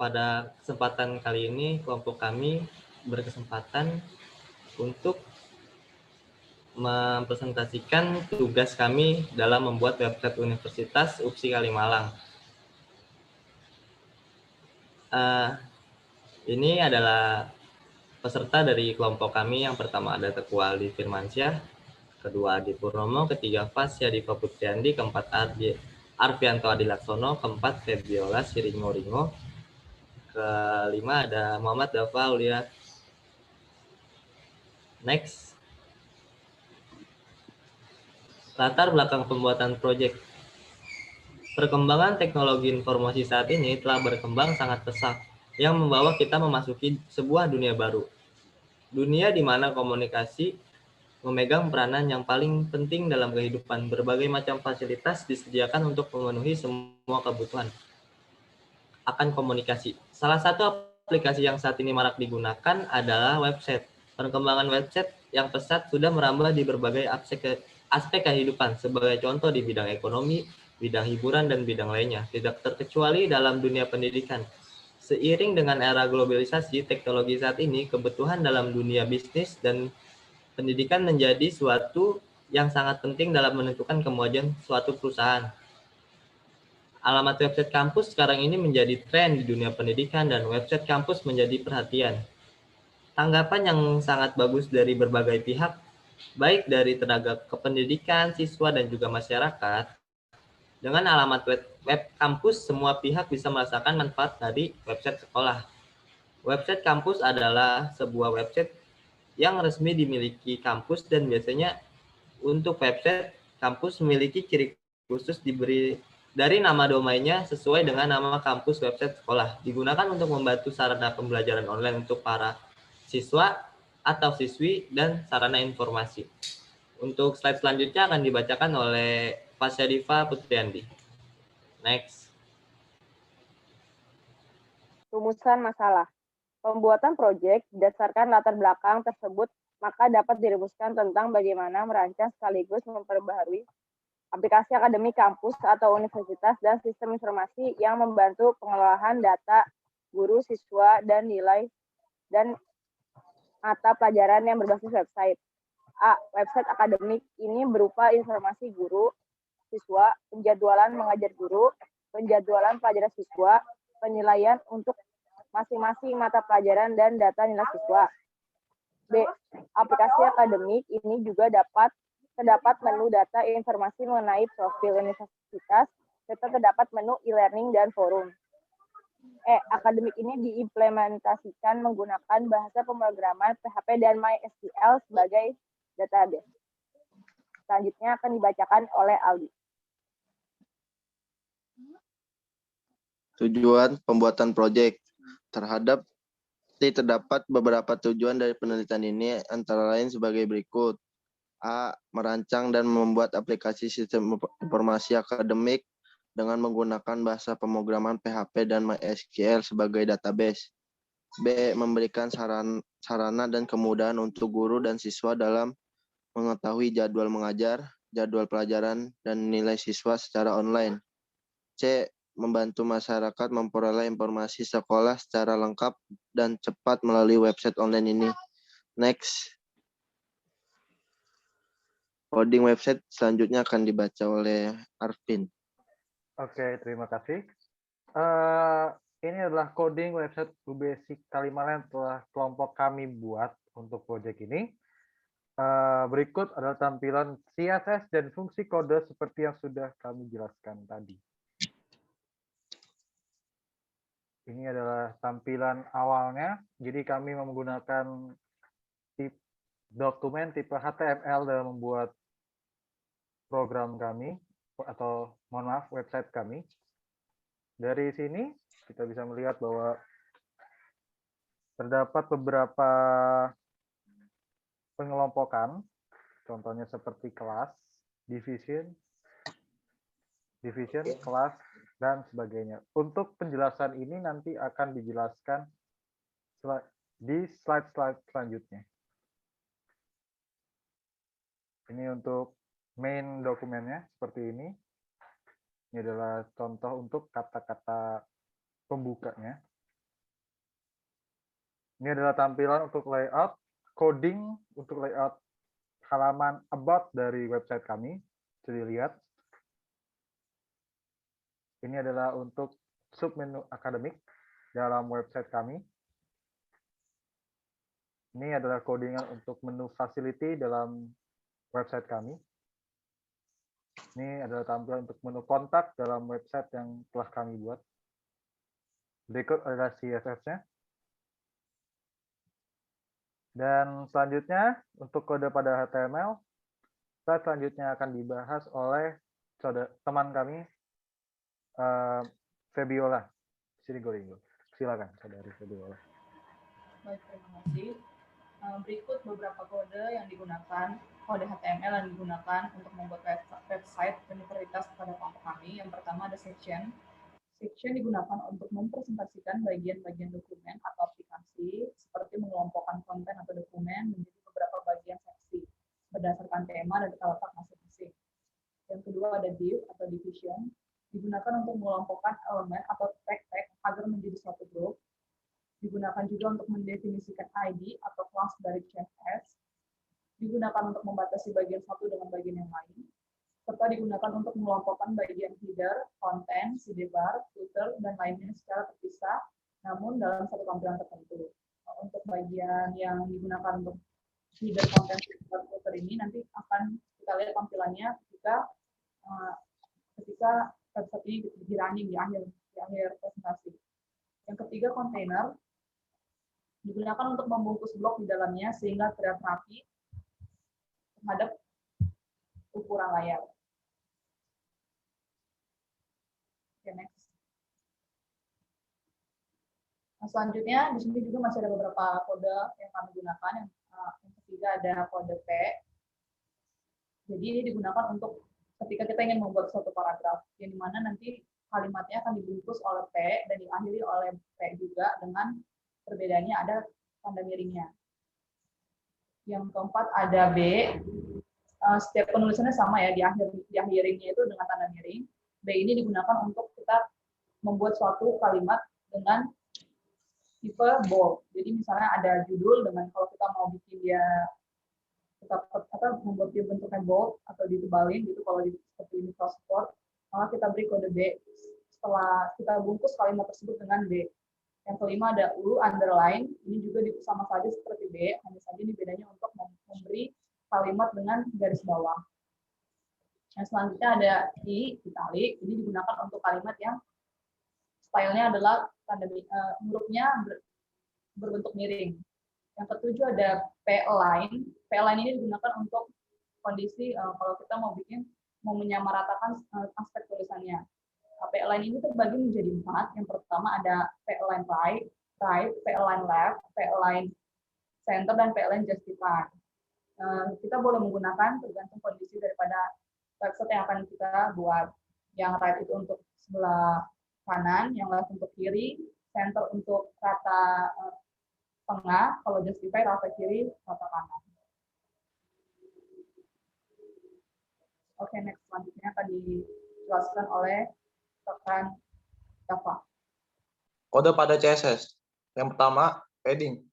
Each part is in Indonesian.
pada kesempatan kali ini, kelompok kami berkesempatan untuk mempresentasikan tugas kami dalam membuat website Universitas UPSI Kalimalang. Ini adalah peserta dari kelompok kami. Yang pertama ada Teguh Aldi Firmansyah, kedua Adi Purnomo, ketiga Fasya Diva Putriandi, keempat Arfianto Adilaksono, keempat Febiola Siringo-Ringo, kelima ada Muhammad Dafa Aulia. Next. Latar belakang pembuatan proyek. Perkembangan teknologi informasi saat ini telah berkembang sangat pesat, yang membawa kita memasuki sebuah dunia baru. Dunia di mana komunikasi memegang peranan yang paling penting dalam kehidupan. Berbagai macam fasilitas disediakan untuk memenuhi semua kebutuhan akan komunikasi. Salah satu aplikasi yang saat ini marak digunakan adalah website. Perkembangan website yang pesat sudah merambah di berbagai aspek kehidupan, sebagai contoh di bidang ekonomi, bidang hiburan, dan bidang lainnya, tidak terkecuali dalam dunia pendidikan. Seiring dengan era globalisasi teknologi saat ini, kebutuhan dalam dunia bisnis dan pendidikan menjadi suatu yang sangat penting dalam menentukan kemajuan suatu perusahaan. Alamat website kampus sekarang ini menjadi tren di dunia pendidikan dan website kampus menjadi perhatian. Tanggapan yang sangat bagus dari berbagai pihak, baik dari tenaga kependidikan, siswa, dan juga masyarakat. Dengan alamat web kampus, semua pihak bisa merasakan manfaat dari website sekolah. Website kampus adalah sebuah website yang resmi dimiliki kampus, dan biasanya untuk website kampus memiliki ciri khusus diberi dari nama domainnya sesuai dengan nama kampus website sekolah. Digunakan untuk membantu sarana pembelajaran online untuk para siswa atau siswi dan sarana informasi. Untuk slide selanjutnya akan dibacakan oleh Fasya Diva Putriandi. Next. Rumusan masalah. Pembuatan proyek berdasarkan latar belakang tersebut maka dapat dirumuskan tentang bagaimana merancang sekaligus memperbaharui aplikasi akademik kampus atau universitas dan sistem informasi yang membantu pengelolaan data guru, siswa, dan nilai dan mata pelajaran yang berbasis website. A. Website akademik ini berupa informasi guru, siswa, penjadwalan mengajar guru, penjadwalan pelajaran siswa, penilaian untuk masing-masing mata pelajaran, dan data nilai siswa. B. Aplikasi akademik ini juga terdapat menu data informasi mengenai profil universitas, serta terdapat menu e-learning dan forum. E. Akademik ini diimplementasikan menggunakan bahasa pemrograman PHP dan MySQL sebagai database. Selanjutnya akan dibacakan oleh Aldi. Tujuan pembuatan proyek. Terdapat beberapa tujuan dari penelitian ini, antara lain sebagai berikut. A. Merancang dan membuat aplikasi sistem informasi akademik dengan menggunakan bahasa pemrograman PHP dan MySQL sebagai database. B. Memberikan sarana dan kemudahan untuk guru dan siswa dalam mengetahui jadwal mengajar, jadwal pelajaran, dan nilai siswa secara online. C. Membantu masyarakat memperoleh informasi sekolah secara lengkap dan cepat melalui website online ini. Next. Coding website selanjutnya akan dibaca oleh Arvin. Oke, terima kasih. Ini adalah coding website UBSI Kalimalang yang telah kelompok kami buat untuk proyek ini. Berikut adalah tampilan CSS dan fungsi kode seperti yang sudah kami jelaskan tadi. Ini adalah tampilan awalnya. Jadi kami menggunakan dokumen tipe HTML dalam membuat program kami, atau mohon maaf, website kami. Dari sini kita bisa melihat bahwa terdapat beberapa pengelompokan, contohnya seperti kelas, division, kelas, dan sebagainya. Untuk penjelasan ini nanti akan dijelaskan di slide-slide selanjutnya. Ini untuk main dokumennya seperti ini. Ini adalah contoh untuk kata-kata pembukanya. Ini adalah tampilan untuk layout, coding untuk layout halaman about dari website kami. Bisa dilihat. Ini adalah untuk submenu akademik dalam website kami. Ini adalah codingan untuk menu facility dalam website kami. Ini adalah tampilan untuk menu kontak dalam website yang telah kami buat. Berikut adalah CSS-nya. Dan selanjutnya, untuk kode pada HTML, slide selanjutnya akan dibahas oleh teman kami, Febiola Sirigoringo. Silakan, saudari Febiola. Baik, terima kasih. Berikut beberapa kode yang digunakan, kode HTML yang digunakan untuk membuat website universitas pada kelompok kami. Yang pertama ada section. Section digunakan untuk mempresentasikan bagian-bagian dokumen atau aplikasi, seperti mengelompokkan konten atau dokumen menjadi beberapa bagian seksi, berdasarkan tema dan tata letak masing-masing. Yang kedua ada div atau division, digunakan untuk mengelompokkan elemen atau tag-tag agar menjadi suatu grup. Digunakan juga untuk mendefinisikan ID atau kelas dari CSS. Digunakan untuk membatasi bagian satu dengan bagian yang lain. Serta digunakan untuk mengelompokkan bagian header, konten, sidebar, footer, dan lainnya secara terpisah, namun dalam satu tampilan tertentu. Untuk bagian yang digunakan untuk header, konten, sidebar, footer ini nanti akan kita lihat tampilannya ketika website ini di running di akhir presentasi. Yang ketiga, kontainer digunakan untuk membungkus blok di dalamnya sehingga terlihat rapi terhadap ukuran layar. Oke, next. Nah, selanjutnya di sini juga masih ada beberapa kode yang kami gunakan. Yang ketiga ada kode P. Jadi ini digunakan untuk ketika kita ingin membuat suatu paragraf, yang dimana nanti kalimatnya akan dibungkus oleh P dan diakhiri oleh P juga, dengan perbedaannya ada tanda miringnya. Yang keempat ada B. Setiap penulisannya sama ya, diakhirinnya itu dengan tanda miring. B ini digunakan untuk kita membuat suatu kalimat dengan tipe bold. Jadi misalnya ada judul dengan, kalau kita mau bikin dia membuat dia bentuknya bold atau ditebalin gitu, kalau seperti Microsoft Word, maka kita beri kode B setelah kita bungkus kalimat tersebut dengan B. Yang kelima ada U underline, ini juga sama saja seperti B, hanya saja ini bedanya untuk memberi kalimat dengan garis bawah. Yang selanjutnya ada I italic, ini digunakan untuk kalimat yang stylenya adalah tanda hurufnya berbentuk miring. Yang ketujuh ada P-align. P-align ini digunakan untuk kondisi kalau kita mau menyamaratakan aspek tulisannya. P-align ini terbagi menjadi 4. Yang pertama ada P-align right, P-align left, P-align center, dan P-align justify. Kita boleh menggunakan tergantung kondisi daripada website yang akan kita buat. Yang right itu untuk sebelah kanan, yang left untuk kiri, center untuk rata tengah, kalau justify rata kiri, rata kanan. Oke, next. Selanjutnya akan dijelaskan oleh rekan Java. Kode pada CSS. Yang pertama, padding.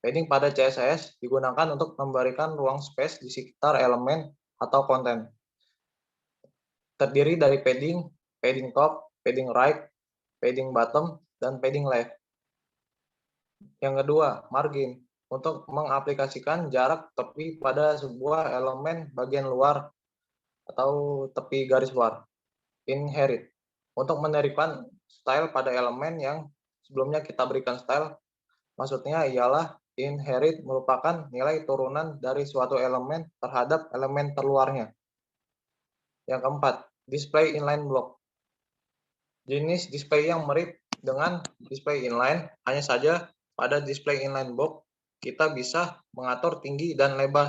Padding pada CSS digunakan untuk memberikan ruang space di sekitar elemen atau konten. Terdiri dari padding, padding top, padding right, padding bottom, dan padding left. Yang kedua, margin. Untuk mengaplikasikan jarak tepi pada sebuah elemen bagian luar atau tepi garis luar. Inherit. Untuk menerapkan style pada elemen yang sebelumnya kita berikan style, maksudnya ialah inherit merupakan nilai turunan dari suatu elemen terhadap elemen terluarnya. Yang keempat, display inline block. Jenis display yang mirip dengan display inline, hanya saja pada display inline block kita bisa mengatur tinggi dan lebar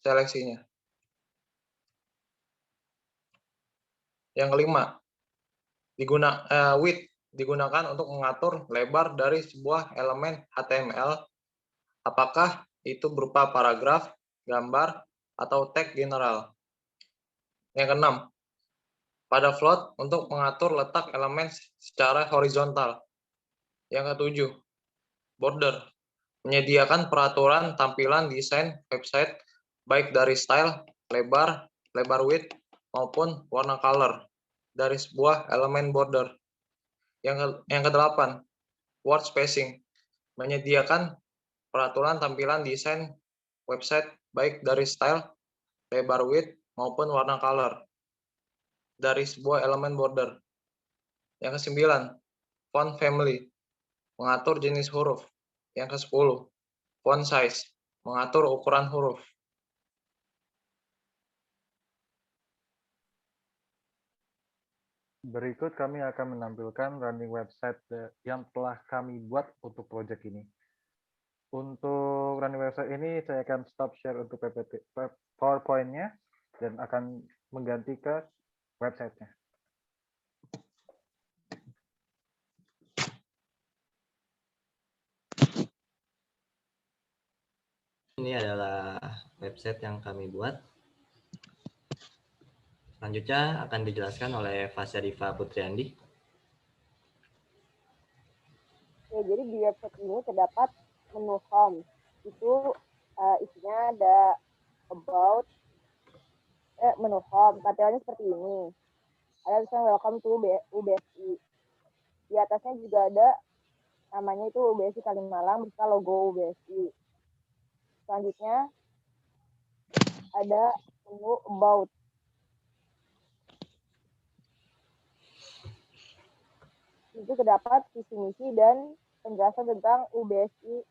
seleksinya. Yang kelima, width digunakan untuk mengatur lebar dari sebuah elemen HTML, apakah itu berupa paragraf, gambar, atau tag general. Yang keenam, pada float untuk mengatur letak elemen secara horizontal. Yang ketujuh, border, menyediakan peraturan tampilan desain website baik dari style, lebar width, maupun warna color dari sebuah elemen border. Yang kedelapan, word spacing, menyediakan peraturan tampilan desain website baik dari style, lebar width, maupun warna color dari sebuah elemen border. Yang kesembilan, font family, mengatur jenis huruf. Yang ke-10, font size, mengatur ukuran huruf. Berikut kami akan menampilkan running website yang telah kami buat untuk proyek ini. Untuk running website ini, saya akan stop share untuk PowerPoint-nya dan akan mengganti ke website-nya. Ini adalah website yang kami buat. Selanjutnya akan dijelaskan oleh Fasya Diva Putriandi. Oke, jadi di website ini terdapat menu home. Itu isinya ada about, menu home. Tampilannya seperti ini. Ada tulisan welcome to UBSI. Di atasnya juga ada namanya itu UBSI Kalimalang beserta logo UBSI. Selanjutnya ada menu about. Itu terdapat visi misi dan penjelasan tentang UBSI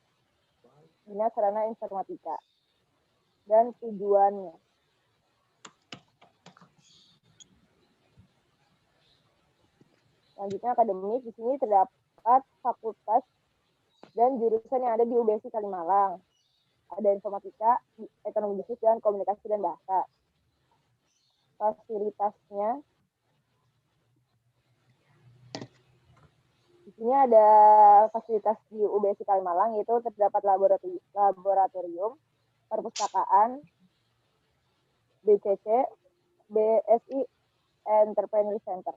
Dinas Sarana Informatika dan tujuannya. Selanjutnya akademik, di sini terdapat fakultas dan jurusan yang ada di UBSI Kalimalang. Ada informatika, ekonomi bisnis, dan komunikasi dan bahasa. Fasilitasnya, di sini ada fasilitas di UBSI Kalimalang, yaitu terdapat laboratorium, perpustakaan, BCC, BSI Entrepreneur Center.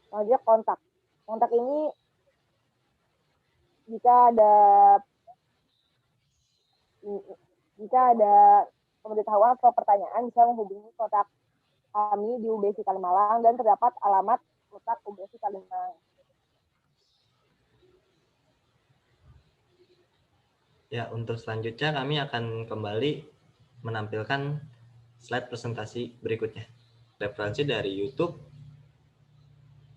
Selanjutnya kontak. Kontak ini jika ada pemberitahuan atau pertanyaan bisa menghubungi kontak kami di UBSI Kalimalang dan terdapat alamat letak UBSI Kalimalang. Ya, untuk selanjutnya kami akan kembali menampilkan slide presentasi berikutnya. Referensi dari YouTube.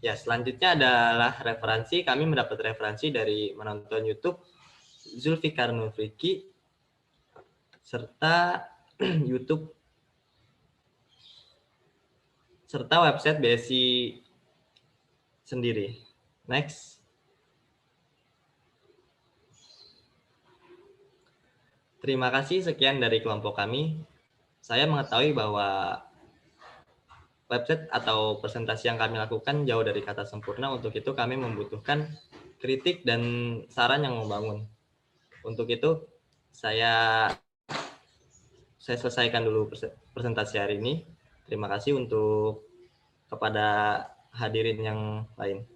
Ya, selanjutnya adalah referensi. Kami mendapat referensi dari menonton YouTube Zulfikar Nurfiki serta YouTube serta website BSI sendiri. Next. Terima kasih, sekian dari kelompok kami. Saya mengetahui bahwa website atau presentasi yang kami lakukan jauh dari kata sempurna. Untuk itu kami membutuhkan kritik dan saran yang membangun. Untuk itu saya selesaikan dulu presentasi hari ini. Terima kasih untuk kepada hadirin yang lain.